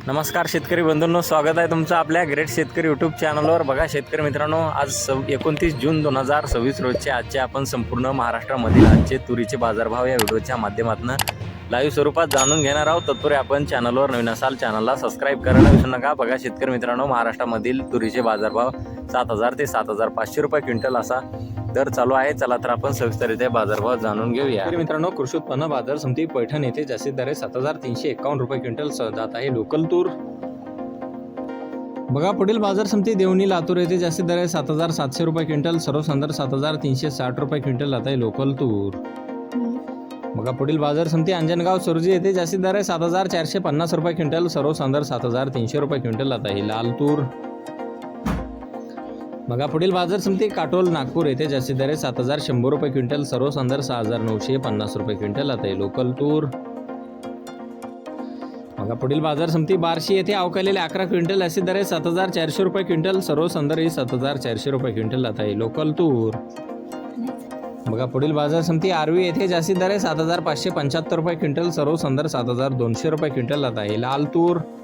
नमस्कार शेतकरी बंधूंनो, स्वागत आहे तुमचं आपल्या ग्रेट शेतकरी यूट्यूब चॅनलवर। बघा शेतकरी मित्रांनो, आज 29 जून 2026 रोजचे आजचे आपण संपूर्ण महाराष्ट्रामधील आजचे तुरीचे बाजारभाव या व्हिडिओच्या माध्यमातून लाईव्ह स्वरूपात जाणून घेणार आहोत। तत्पूर्वी आपण चॅनलवर नवीन असाल चॅनलला सबस्क्राईब करायला विसरू नका। बघा शेतकरी मित्रांनो, महाराष्ट्रामधील तुरीचे बाजारभाव 7,000 ते 7,500 रुपये क्विंटल असा दर चालू आहे। चला तर आपण सविस्तररित्या बाजारभाव जाणून घेऊया। शेतकरी मित्रांनो, कृषी उत्पन्न बाजार समिती पैठण येथे जास्तीत दर 7,351 रुपये क्विंटल जात आहे लोकल तूर। बघा पुढील बाजार समिती देवणी लातूर येथे जास्तीत दर 7,700 रुपये क्विंटल, सर्वसाधारण 7,360 रुपये क्विंटल जात आहे लोकल तूर। बघा पुढील बाजार समिती अंजनगाव सुरजी येथे जास्तीत दर 7,450 रुपये क्विंटल, सर्वसाधारण 7,300 रुपये क्विंटल जात आहे लाल तूर। बघा पुढील बाजार समिती काटोल नागपूर येथे जास्तीत दर 7,100 रुपये क्विंटल, सर्वसाधारण 6,950 रुपये क्विंटल जात आहे लोकल तूर। बघा पुढील बाजार समिती बार्शी येथे अवकालेले 11 क्विंटल जास्तीत दर 7,400 रुपये क्विंटल, सर्वसाधारण 7,400 रुपये क्विंटल जात आहे लोकल तूर। बघा पुढील बाजार समिती आर्वी येथे जास्तीत दर 7,575 रुपये क्विंटल, सर्वसाधारण 7,200 रुपये क्विंटल जात आहे लाल तूर।